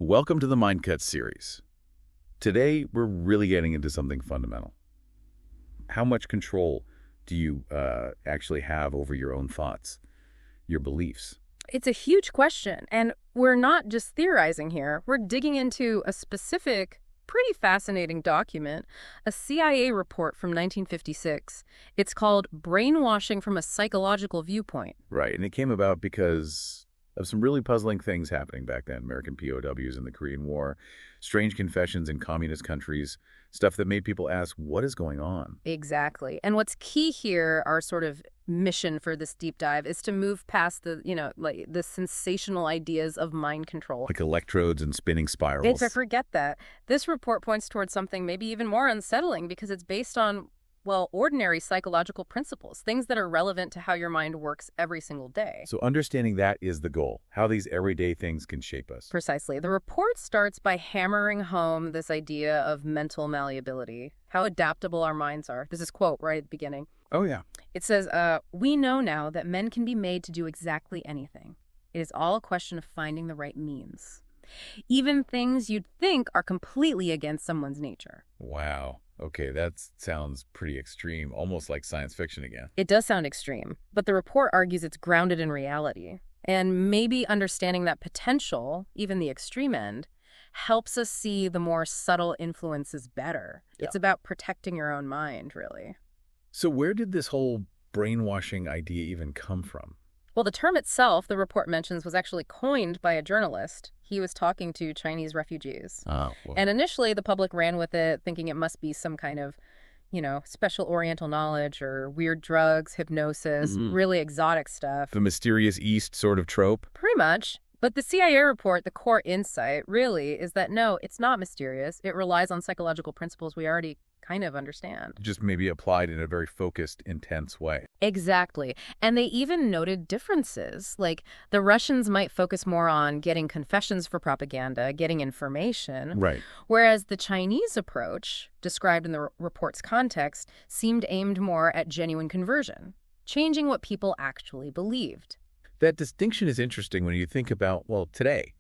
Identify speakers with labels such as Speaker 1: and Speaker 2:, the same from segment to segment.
Speaker 1: Welcome to the Mind Cuts series. Today, we're really getting into something fundamental. How much control do you actually have over your own thoughts, your beliefs?
Speaker 2: It's a huge question, and we're not just theorizing here. We're digging into a specific, pretty fascinating document, a CIA report from 1956. It's called Brainwashing from a Psychological Viewpoint.
Speaker 1: Right, and it came about because of some really puzzling things happening back then. American POWs in the Korean War, strange confessions in communist countries, stuff that made people ask, what is going on?
Speaker 2: Exactly. And what's key here, our sort of mission for this deep dive, is to move past the sensational ideas of mind control.
Speaker 1: Like electrodes and spinning spirals.
Speaker 2: Forget that. This report points towards something maybe even more unsettling because it's based on, well, ordinary psychological principles, things that are relevant to how your mind works every single day.
Speaker 1: So understanding that is the goal, how these everyday things can shape us.
Speaker 2: Precisely. The report starts by hammering home this idea of mental malleability, how adaptable our minds are. This is a quote right at the beginning.
Speaker 1: Oh, yeah.
Speaker 2: It says, we know now that men can be made to do exactly anything. It is all a question of finding the right means. Even things you'd think are completely against someone's nature.
Speaker 1: Wow. Okay, that sounds pretty extreme, almost like science fiction again.
Speaker 2: It does sound extreme, but the report argues it's grounded in reality. And maybe understanding that potential, even the extreme end, helps us see the more subtle influences better.
Speaker 1: Yeah.
Speaker 2: It's about protecting your own mind, really.
Speaker 1: So where did this whole brainwashing idea even come from?
Speaker 2: Well, the term itself, the report mentions, was actually coined by a journalist. He was talking to Chinese refugees.
Speaker 1: Oh, well.
Speaker 2: And initially, the public ran with it, thinking it must be some kind of, special Oriental knowledge or weird drugs, hypnosis, really exotic stuff.
Speaker 1: The mysterious East sort of trope?
Speaker 2: Pretty much. But the CIA report, the core insight, really, is that no, it's not mysterious. It relies on psychological principles we already kind of understand.
Speaker 1: Just maybe applied in a very focused, intense way.
Speaker 2: Exactly. And they even noted differences. Like the Russians might focus more on getting confessions for propaganda, getting information.
Speaker 1: Right.
Speaker 2: Whereas the Chinese approach, described in the report's context, seemed aimed more at genuine conversion, changing what people actually believed.
Speaker 1: That distinction is interesting when you think about, well, today,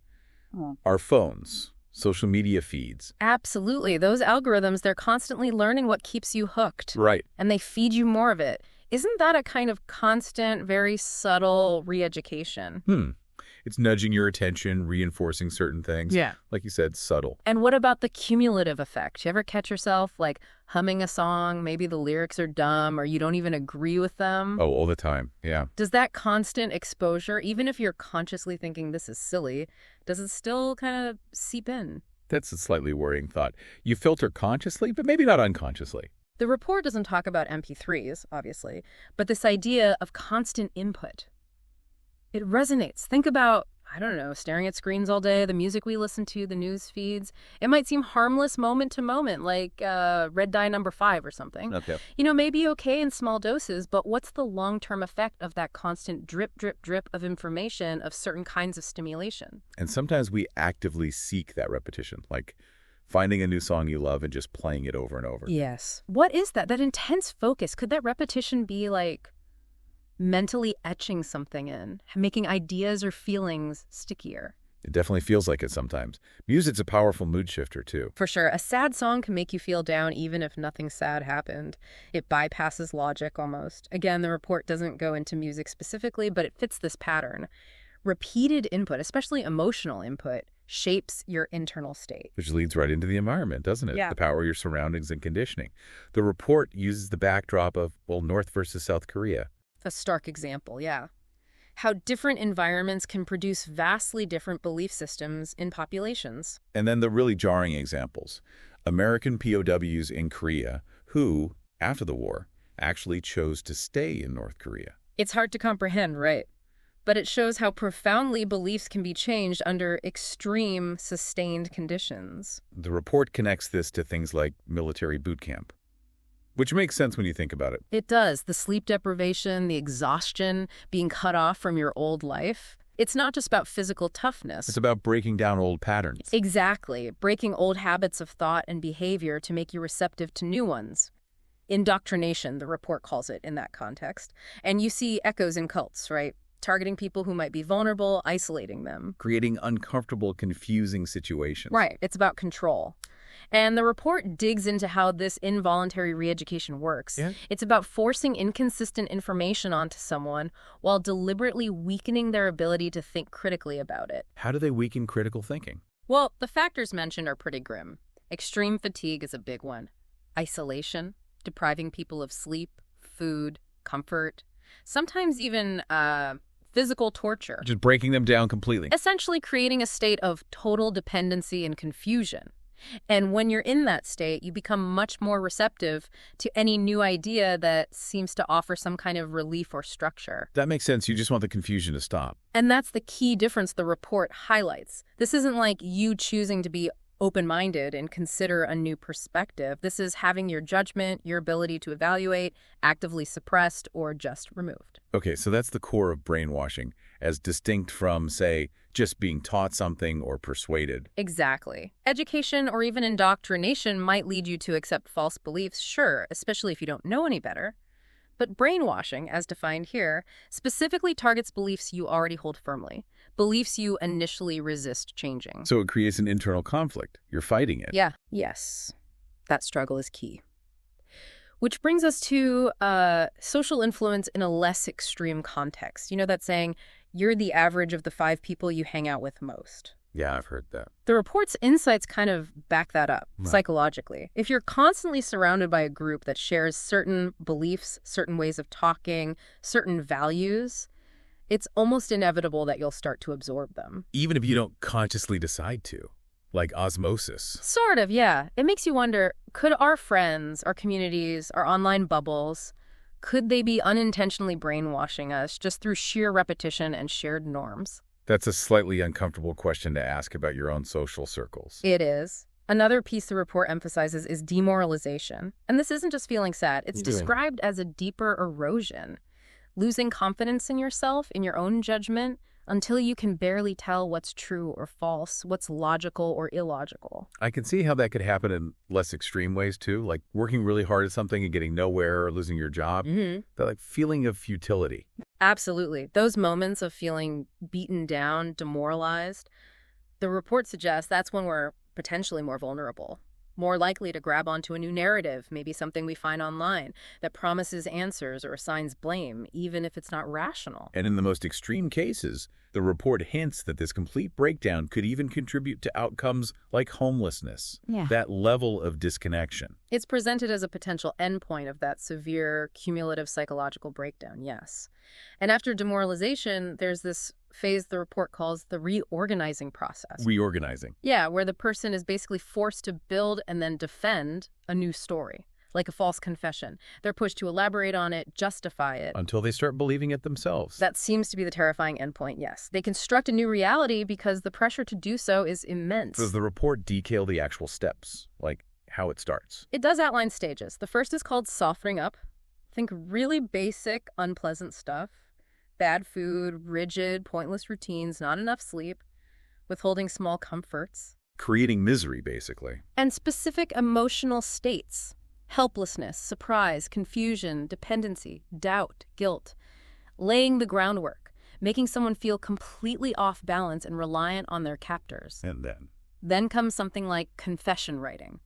Speaker 1: our phones, social media feeds.
Speaker 2: Absolutely. Those algorithms, they're constantly learning what keeps you hooked.
Speaker 1: Right.
Speaker 2: And they feed you more of it. Isn't that a kind of constant, very subtle re-education?
Speaker 1: It's nudging your attention, reinforcing certain things.
Speaker 2: Yeah.
Speaker 1: Like you said, subtle.
Speaker 2: And what about the cumulative effect? You ever catch yourself, like, humming a song, maybe the lyrics are dumb or you don't even agree with them?
Speaker 1: Oh, all the time. Yeah.
Speaker 2: Does that constant exposure, even if you're consciously thinking this is silly, does it still kind of seep in?
Speaker 1: That's a slightly worrying thought. You filter consciously, but maybe not unconsciously.
Speaker 2: The report doesn't talk about MP3s, obviously, but this idea of constant input. It resonates. Think about, staring at screens all day, the music we listen to, the news feeds. It might seem harmless moment to moment, like red dye number 5 or something.
Speaker 1: Okay.
Speaker 2: Maybe okay in small doses, but what's the long-term effect of that constant drip, drip, drip of information, of certain kinds of stimulation?
Speaker 1: And sometimes we actively seek that repetition, like finding a new song you love and just playing it over and over.
Speaker 2: Yes. What is that? That intense focus? Could that repetition be like mentally etching something in, making ideas or feelings stickier?
Speaker 1: It definitely feels like it sometimes. Music's a powerful mood shifter, too.
Speaker 2: For sure. A sad song can make you feel down even if nothing sad happened. It bypasses logic almost. Again, the report doesn't go into music specifically, but it fits this pattern. Repeated input, especially emotional input, shapes your internal state.
Speaker 1: Which leads right into the environment, doesn't it?
Speaker 2: Yeah.
Speaker 1: The power of your surroundings and conditioning. The report uses the backdrop of, North versus South Korea.
Speaker 2: A stark example, yeah. How different environments can produce vastly different belief systems in populations.
Speaker 1: And then the really jarring examples. American POWs in Korea who, after the war, actually chose to stay in North Korea.
Speaker 2: It's hard to comprehend, right? But it shows how profoundly beliefs can be changed under extreme, sustained conditions.
Speaker 1: The report connects this to things like military boot camp. Which makes sense when you think about it.
Speaker 2: It does. The sleep deprivation, the exhaustion, being cut off from your old life. It's not just about physical toughness.
Speaker 1: It's about breaking down old patterns.
Speaker 2: Exactly. Breaking old habits of thought and behavior to make you receptive to new ones. Indoctrination, the report calls it in that context. And you see echoes in cults, right? targeting people who might be vulnerable, isolating them.
Speaker 1: Creating uncomfortable, confusing situations.
Speaker 2: Right. It's about control. And the report digs into how this involuntary re-education works.
Speaker 1: Yeah.
Speaker 2: It's about forcing inconsistent information onto someone while deliberately weakening their ability to think critically about it.
Speaker 1: How do they weaken critical thinking?
Speaker 2: Well, the factors mentioned are pretty grim. Extreme fatigue is a big one. Isolation, depriving people of sleep, food, comfort, sometimes even physical torture.
Speaker 1: Just breaking them down completely.
Speaker 2: Essentially creating a state of total dependency and confusion. And when you're in that state, you become much more receptive to any new idea that seems to offer some kind of relief or structure.
Speaker 1: That makes sense. You just want the confusion to stop.
Speaker 2: And that's the key difference the report highlights. This isn't like you choosing to be open-minded and consider a new perspective. This is having your judgment, your ability to evaluate, actively suppressed or just removed.
Speaker 1: Okay, so that's the core of brainwashing, as distinct from, say, just being taught something or persuaded.
Speaker 2: Exactly. Education or even indoctrination might lead you to accept false beliefs, sure, especially if you don't know any better. But brainwashing, as defined here, specifically targets beliefs you already hold firmly, beliefs you initially resist changing.
Speaker 1: So it creates an internal conflict. You're fighting it.
Speaker 2: Yeah. Yes. That struggle is key. Which brings us to social influence in a less extreme context. You know that saying, you're the average of the 5 people you hang out with most.
Speaker 1: Yeah, I've heard that.
Speaker 2: The report's insights kind of back that up
Speaker 1: Right.
Speaker 2: psychologically. If you're constantly surrounded by a group that shares certain beliefs, certain ways of talking, certain values, it's almost inevitable that you'll start to absorb them.
Speaker 1: Even if you don't consciously decide to, like osmosis.
Speaker 2: Sort of, yeah. It makes you wonder, could our friends, our communities, our online bubbles, could they be unintentionally brainwashing us just through sheer repetition and shared norms?
Speaker 1: That's a slightly uncomfortable question to ask about your own social circles.
Speaker 2: It is. Another piece the report emphasizes is demoralization. And this isn't just feeling sad. It's described as a deeper erosion. Losing confidence in yourself, in your own judgment, until you can barely tell what's true or false, what's logical or illogical.
Speaker 1: I can see how that could happen in less extreme ways, too, like working really hard at something and getting nowhere or losing your job.
Speaker 2: Mm-hmm.
Speaker 1: That like feeling of futility.
Speaker 2: Absolutely. Those moments of feeling beaten down, demoralized, the report suggests that's when we're potentially more vulnerable, more likely to grab onto a new narrative, maybe something we find online that promises answers or assigns blame, even if it's not rational.
Speaker 1: And in the most extreme cases, the report hints that this complete breakdown could even contribute to outcomes like homelessness, that level of disconnection.
Speaker 2: It's presented as a potential endpoint of that severe cumulative psychological breakdown, yes. And after demoralization, there's this phase the report calls the reorganizing process.
Speaker 1: Reorganizing.
Speaker 2: Yeah, where the person is basically forced to build and then defend a new story, like a false confession. They're pushed to elaborate on it, justify it.
Speaker 1: Until they start believing it themselves.
Speaker 2: That seems to be the terrifying endpoint, yes. They construct a new reality because the pressure to do so is immense.
Speaker 1: Does the report detail the actual steps, like how it starts?
Speaker 2: It does outline stages. The first is called softening up. Think really basic, unpleasant stuff. Bad food, rigid, pointless routines, not enough sleep, withholding small comforts.
Speaker 1: Creating misery, basically.
Speaker 2: And specific emotional states. Helplessness, surprise, confusion, dependency, doubt, guilt. Laying the groundwork, making someone feel completely off balance and reliant on their captors.
Speaker 1: And
Speaker 2: Then comes something like confession writing.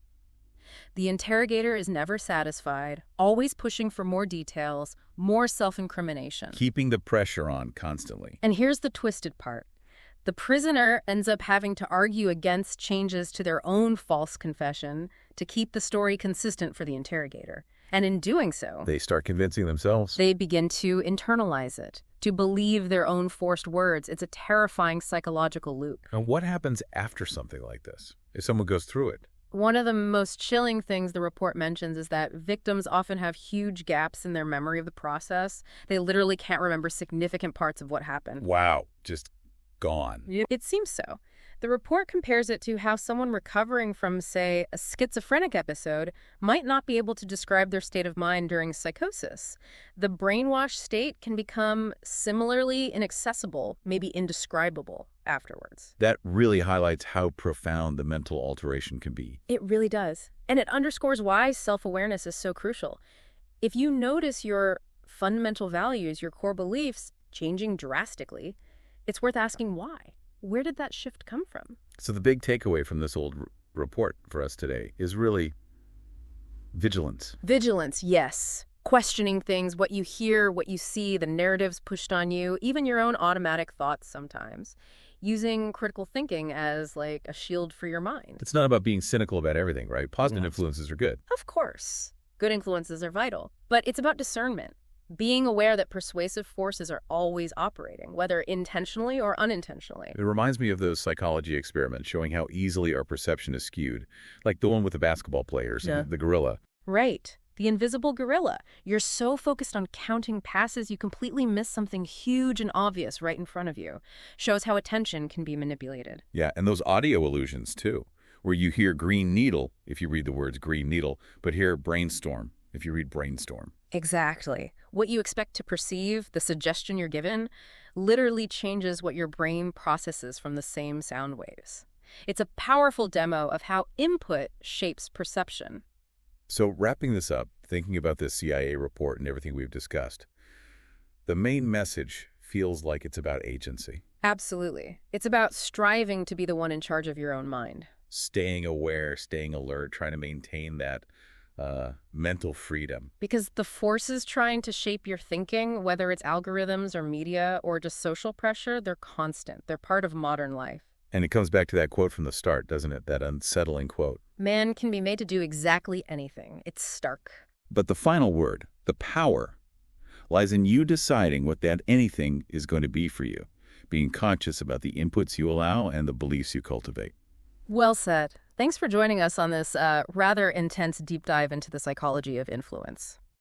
Speaker 2: The interrogator is never satisfied, always pushing for more details, more self-incrimination.
Speaker 1: keeping the pressure on constantly.
Speaker 2: And here's the twisted part. The prisoner ends up having to argue against changes to their own false confession to keep the story consistent for the interrogator. And in doing so,
Speaker 1: They start convincing themselves.
Speaker 2: they begin to internalize it, to believe their own forced words. It's a terrifying psychological loop.
Speaker 1: And what happens after something like this, if someone goes through it?
Speaker 2: One of the most chilling things the report mentions is that victims often have huge gaps in their memory of the process. They literally can't remember significant parts of what happened.
Speaker 1: Wow, just gone.
Speaker 2: It seems so. The report compares it to how someone recovering from, say, a schizophrenic episode might not be able to describe their state of mind during psychosis. The brainwashed state can become similarly inaccessible, maybe indescribable afterwards.
Speaker 1: That really highlights how profound the mental alteration can be.
Speaker 2: It really does. And it underscores why self-awareness is so crucial. If you notice your fundamental values, your core beliefs, changing drastically, it's worth asking why. Where did that shift come from?
Speaker 1: So the big takeaway from this old report for us today is really vigilance.
Speaker 2: Vigilance, yes. Questioning things, what you hear, what you see, the narratives pushed on you, even your own automatic thoughts sometimes. Using critical thinking as like a shield for your mind.
Speaker 1: It's not about being cynical about everything, right? Positive influences are good.
Speaker 2: Of course. Good influences are vital. But it's about discernment. Being aware that persuasive forces are always operating, whether intentionally or unintentionally.
Speaker 1: It reminds me of those psychology experiments showing how easily our perception is skewed, like the one with the basketball players and the gorilla.
Speaker 2: Right. The invisible gorilla. You're so focused on counting passes, you completely miss something huge and obvious right in front of you. Shows how attention can be manipulated.
Speaker 1: Yeah, and those audio illusions, too, where you hear green needle if you read the words green needle, but hear brainstorm if you read brainstorm.
Speaker 2: Exactly. What you expect to perceive, the suggestion you're given, literally changes what your brain processes from the same sound waves. It's a powerful demo of how input shapes perception.
Speaker 1: So wrapping this up, thinking about this CIA report and everything we've discussed, the main message feels like it's about agency.
Speaker 2: Absolutely. It's about striving to be the one in charge of your own mind.
Speaker 1: Staying aware, staying alert, trying to maintain that mental freedom.
Speaker 2: Because the forces trying to shape your thinking, whether it's algorithms or media or just social pressure, they're constant. They're part of modern life.
Speaker 1: And it comes back to that quote from the start, doesn't it? That unsettling quote.
Speaker 2: Man can be made to do exactly anything. It's stark.
Speaker 1: But the final word, the power, lies in you deciding what that anything is going to be for you, being conscious about the inputs you allow and the beliefs you cultivate.
Speaker 2: Well said. Thanks for joining us on this rather intense deep dive into the psychology of influence.